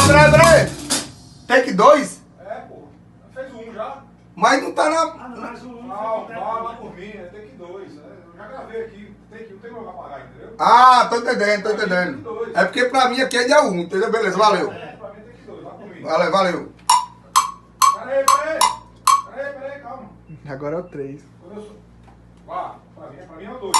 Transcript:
Peraí. Take 2? É, pô. Fez um já. Mas não tá na... Mais um. Não, fala por mim, é take 2. Eu já gravei aqui. Take 1 tem como apagar, entendeu? Ah, tô entendendo. É porque pra mim aqui é dia 1, entendeu? Beleza, valeu. Pra mim é take 2, vai por mim. Valeu. Peraí, calma. Agora é o 3. Quando eu sou... Vá, pra mim é o 2.